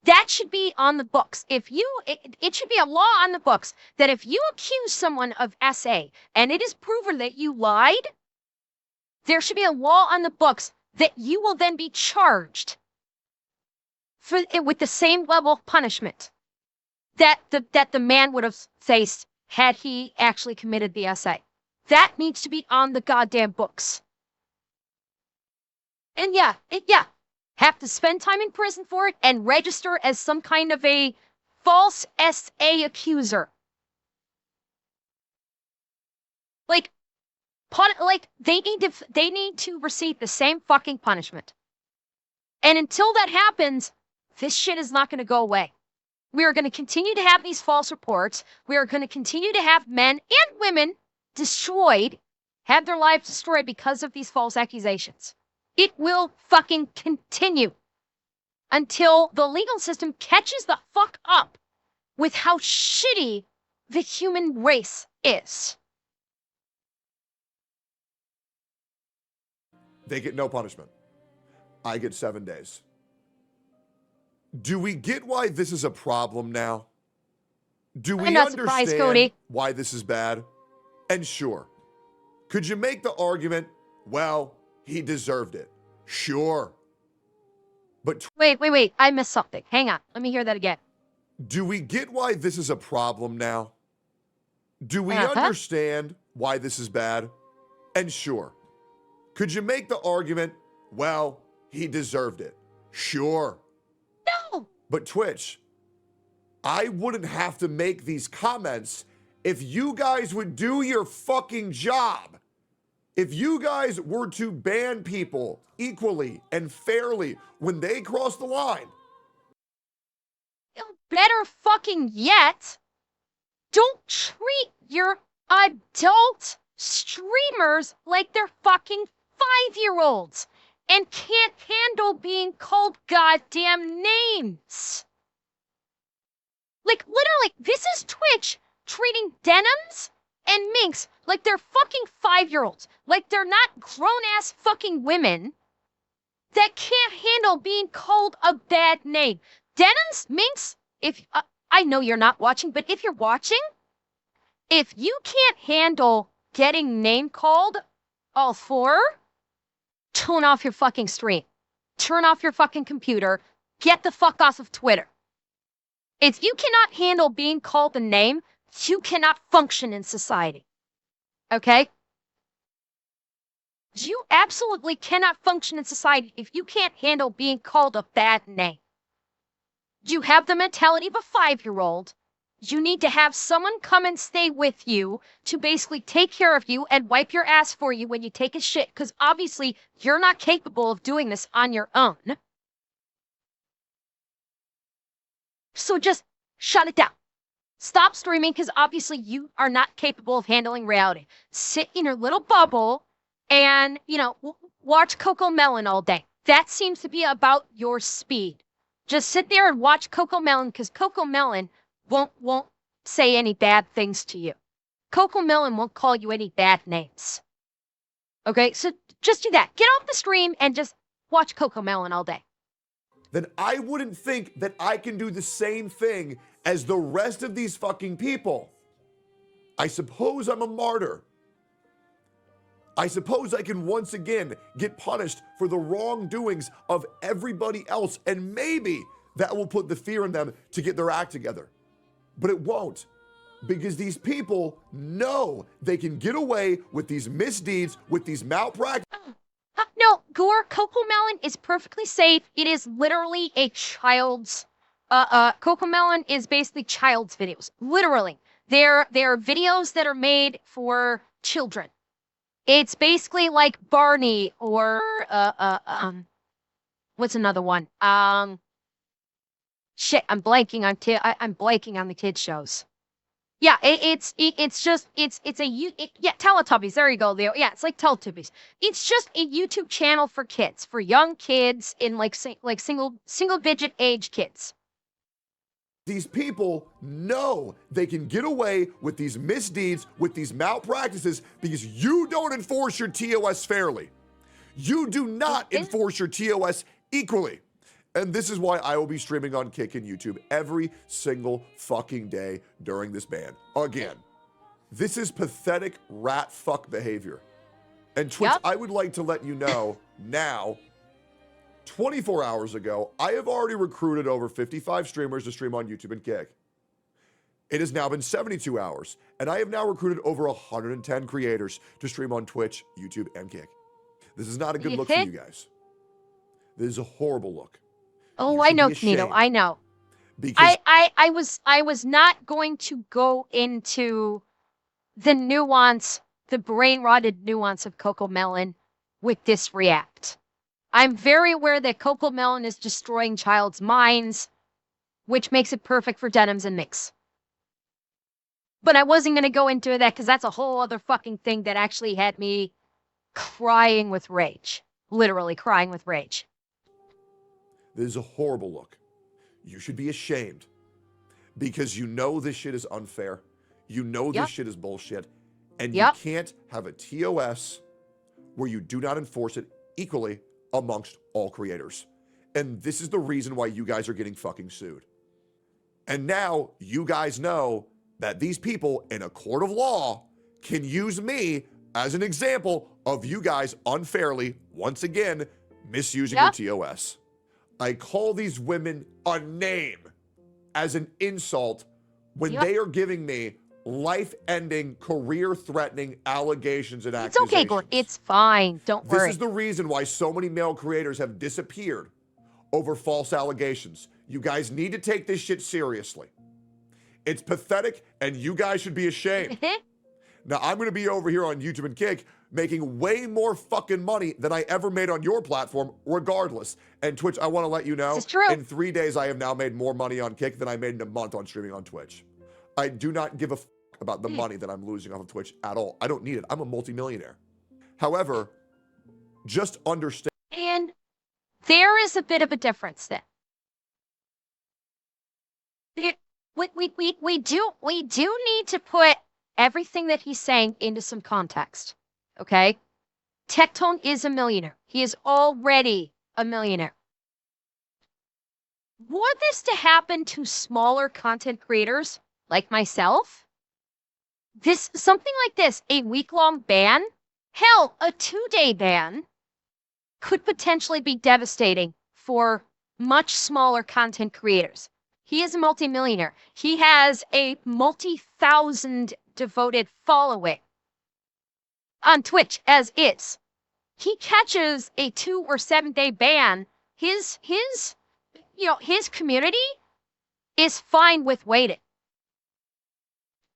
That should be on the books. It should be a law on the books that if you accuse someone of SA and it is proven that you lied, there should be a law on the books that you will then be charged with the same level of punishment that the man would have faced had he actually committed the SA. That needs to be on the goddamn books. And have to spend time in prison for it and register as some kind of a false SA accuser. They need to receive the same fucking punishment. And until that happens, this shit is not going to go away. We are going to continue to have these false reports. We are going to continue to have men and women destroyed, have their lives destroyed because of these false accusations. It will fucking continue until the legal system catches the fuck up with how shitty the human race is. They get no punishment. I get 7 days. Do we get why this is a problem now? Do we I'm not surprised, understand Cody. why this is bad? And sure, could you make the argument, well, he deserved it? Sure. But Wait, I missed something. Hang on, let me hear that again. do we get why this is a problem now? Do we understand why this is bad? And sure, could you make the argument, well, he deserved it? Sure. No. But Twitch, I wouldn't have to make these comments if you guys would do your fucking job. If you guys were to ban people equally and fairly when they cross the line. Better fucking yet, don't treat your adult streamers like they're fucking 5-year-olds and can't handle being called goddamn names. Like, literally, this is Twitch treating Denims and Minx like they're fucking 5-year-olds. Like they're not grown-ass fucking women that can't handle being called a bad name. Denims, Minx, if I know you're not watching, but if you're watching, if you can't handle getting name called all four, turn off your fucking stream. Turn off your fucking computer. Get the fuck off of Twitter. If you cannot handle being called a name, you cannot function in society. Okay? You absolutely cannot function in society if you can't handle being called a bad name. You have the mentality of a 5-year-old. You need to have someone come and stay with you to basically take care of you and wipe your ass for you when you take a shit, because obviously you're not capable of doing this on your own. So just shut it down. Stop streaming because obviously you are not capable of handling reality. Sit in your little bubble and, watch Coco Melon all day. That seems to be about your speed. Just sit there and watch Coco Melon because Coco Melon won't say any bad things to you. Coco Melon won't call you any bad names. Okay, so just do that. Get off the stream and just watch Coco Melon all day. Then I wouldn't think that I can do the same thing as the rest of these fucking people. I suppose I'm a martyr. I suppose I can once again get punished for the wrongdoings of everybody else, and maybe that will put the fear in them to get their act together. But it won't, because these people know they can get away with these misdeeds, with these malpractices. No, Gore, Coco Melon is perfectly safe. It is literally a child's, Coco Melon is basically child's videos. Literally. They're videos that are made for children. It's basically like Barney or, what's another one? Shit, I'm blanking on the kids shows. Yeah, it's Teletubbies. There you go, Leo. Yeah, it's like Teletubbies. It's just a YouTube channel for kids, for young kids in like single digit age kids. These people know they can get away with these misdeeds, with these malpractices, because you don't enforce your TOS fairly. You do not enforce your TOS equally. And this is why I will be streaming on Kick and YouTube every single fucking day during this ban. Again, this is pathetic rat fuck behavior. And Twitch, I would like to let you know now, 24 hours ago, I have already recruited over 55 streamers to stream on YouTube and Kick. It has now been 72 hours, and I have now recruited over 110 creators to stream on Twitch, YouTube, and Kick. This is not a good look for you guys. This is a horrible look. Oh, I know, Tonito. I know. Because I was not going to go into the nuance, the brain-rotted nuance of Coco Melon with this react. I'm very aware that Coco Melon is destroying child's minds, which makes it perfect for Denims and Mix. But I wasn't going to go into that because that's a whole other fucking thing that actually had me crying with rage. Literally crying with rage. this is a horrible look. You should be ashamed because you know this shit is unfair. You know this shit is bullshit. And you can't have a TOS where you do not enforce it equally amongst all creators. And this is the reason why you guys are getting fucking sued. And now you guys know that these people in a court of law can use me as an example of you guys unfairly, once again, misusing your TOS. I call these women a name as an insult when they are giving me life-ending, career-threatening allegations and accusations. It's okay, Gordon. It's fine. Don't worry. This is the reason why so many male creators have disappeared over false allegations. You guys need to take this shit seriously. It's pathetic, and you guys should be ashamed. Now, I'm going to be over here on YouTube and Kick making way more fucking money than I ever made on your platform, regardless. And Twitch, I want to let you know, This is true. in 3 days, I have now made more money on Kick than I made in a month on streaming on Twitch. I do not give a fuck about the money that I'm losing off of Twitch at all. I don't need it. I'm a multimillionaire. However, just understand. And there is a bit of a difference then. We do need to put everything that he's saying into some context. Okay? Tectone is a millionaire. He is already a millionaire. Were this to happen to smaller content creators like myself, something like this, a week-long ban, hell, a 2-day ban, could potentially be devastating for much smaller content creators. He is a multimillionaire. He has a multi-thousand devoted following on Twitch as is. He catches a 2 or 7 day ban. His community is fine with waiting.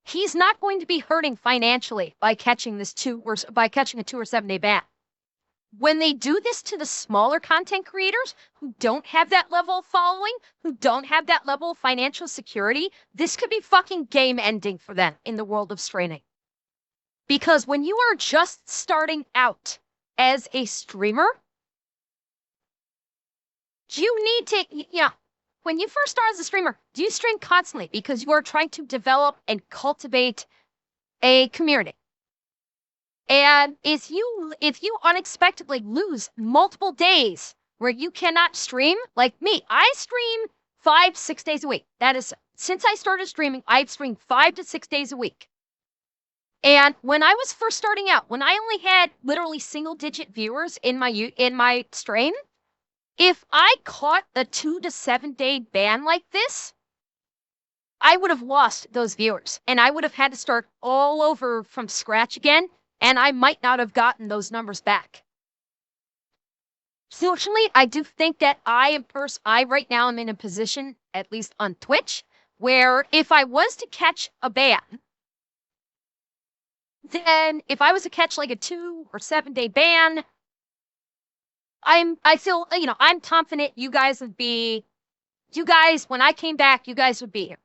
He's not going to be hurting financially by catching a 2 or 7 day ban. When they do this to the smaller content creators who don't have that level of following, who don't have that level of financial security, this could be fucking game ending for them in the world of streaming. Because when you are just starting out as a streamer, you need to, when you first start as a streamer, do you stream constantly because you are trying to develop and cultivate a community? And if you unexpectedly lose multiple days where you cannot stream, like me, I stream 5-6 days a week. That is, since I started streaming, I've streamed 5 to 6 days a week. And when I was first starting out, when I only had literally single-digit viewers in my stream, if I caught a 2 to 7 day ban like this, I would have lost those viewers, and I would have had to start all over from scratch again. And I might not have gotten those numbers back. Fortunately, I do think that I right now am in a position, at least on Twitch, where if I was to catch a ban, then if I was to catch like a 2 or 7 day ban, I feel, I'm confident when I came back, you guys would be here.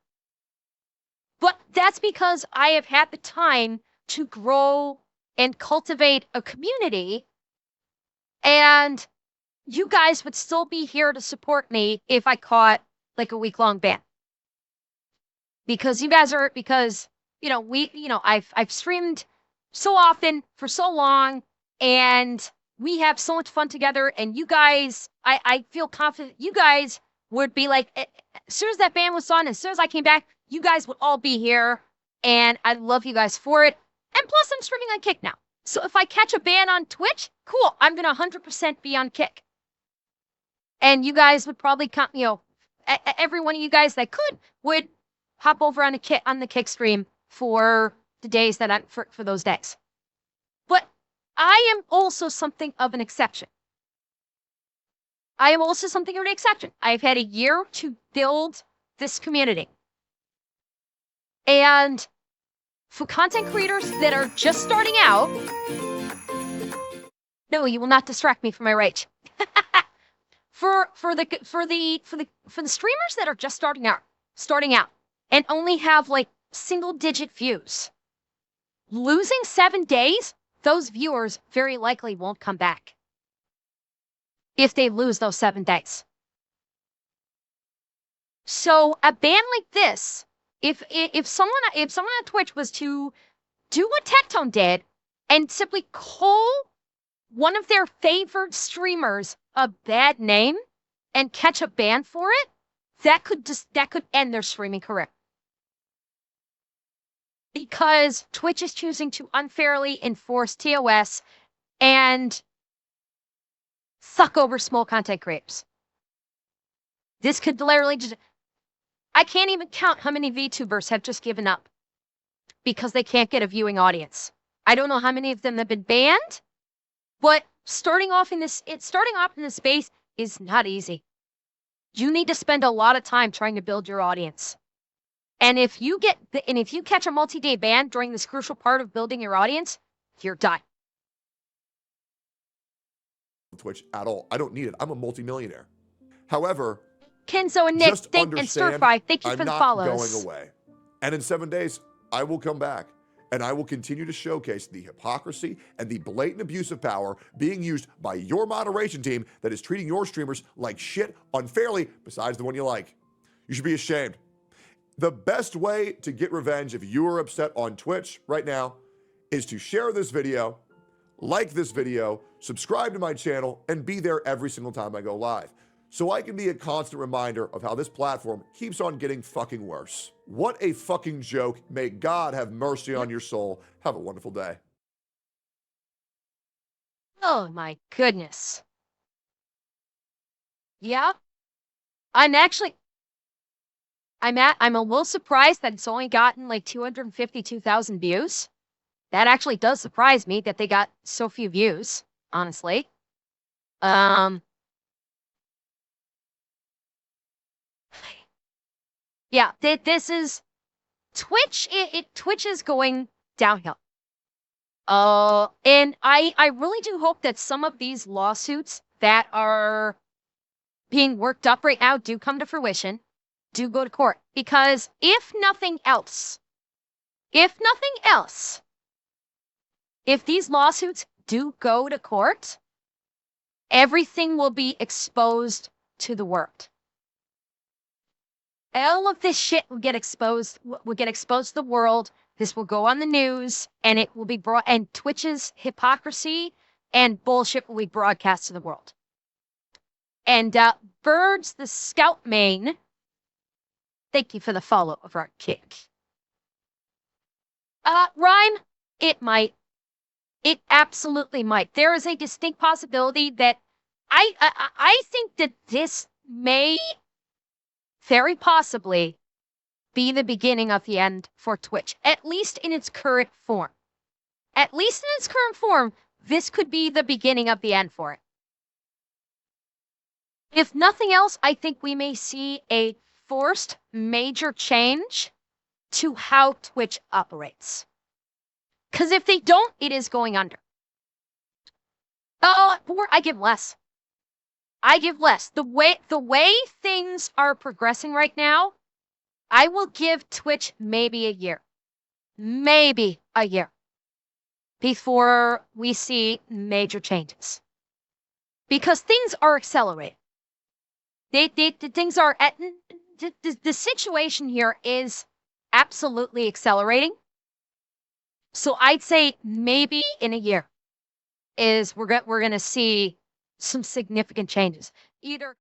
But that's because I have had the time to grow and cultivate a community, and you guys would still be here to support me if I caught like a week-long ban. Because I've streamed so often for so long, and we have so much fun together, and you guys, I feel confident you guys would be like, as soon as that ban was on, as soon as I came back, you guys would all be here, and I love you guys for it. And plus, I'm streaming on Kick now. So if I catch a ban on Twitch, cool, I'm going to 100% be on Kick. And you guys would probably, every one of you guys that would hop over on the Kick stream for the days that for those days. But I am also something of an exception. I've had a year to build this community. And for content creators that are just starting out, no, you will not distract me from my rage. For the streamers that are just starting out, and only have like single-digit views, losing 7 days, those viewers very likely won't come back. If they lose those 7 days. So a ban like this, if someone on Twitch was to do what Tectone did and simply call one of their favored streamers a bad name and catch a ban for it, that could end their streaming career. Because Twitch is choosing to unfairly enforce TOS and suck over small content creators. This could literally just... I can't even count how many VTubers have just given up because they can't get a viewing audience. I don't know how many of them have been banned, but starting off in this space is not easy. You need to spend a lot of time trying to build your audience. And if you catch a multi-day ban during this crucial part of building your audience, you're done. Twitch at all. I don't need it. I'm a multimillionaire. However, Kenzo and Nick, just and understand, Stir-Fry, thank you I'm for the not follows. going away. And in 7 days, I will come back and I will continue to showcase the hypocrisy and the blatant abuse of power being used by your moderation team that is treating your streamers like shit unfairly, besides the one you like. You should be ashamed. The best way to get revenge if you are upset on Twitch right now is to share this video, like this video, subscribe to my channel, and be there every single time I go live, so I can be a constant reminder of how this platform keeps on getting fucking worse. What a fucking joke. May God have mercy on your soul. Have a wonderful day. Oh my goodness. Yeah. I'm a little surprised that it's only gotten like 252,000 views. That actually does surprise me that they got so few views, honestly. Yeah, this is Twitch. Twitch is going downhill. And I really do hope that some of these lawsuits that are being worked up right now do come to fruition, do go to court. Because if nothing else, if these lawsuits do go to court, everything will be exposed to the world. All of this shit will get exposed to the world. This will go on the news, and it will be brought, and Twitch's hypocrisy and bullshit will be broadcast to the world. And Birds the Scout Main, thank you for the follow of our kick. Rhyme, it might. It absolutely might. There is a distinct possibility that I think that this may very possibly be the beginning of the end for Twitch, at least in its current form. At least in its current form, this could be the beginning of the end for it. If nothing else, I think we may see a forced major change to how Twitch operates. Because if they don't, it is going under. Or I give less. I give less. The way things are progressing right now, I will give Twitch maybe a year. Maybe a year. Before we see major changes. Because things are accelerating. Things are at the situation here is absolutely accelerating. So I'd say maybe in a year is we're gonna see some significant changes. Either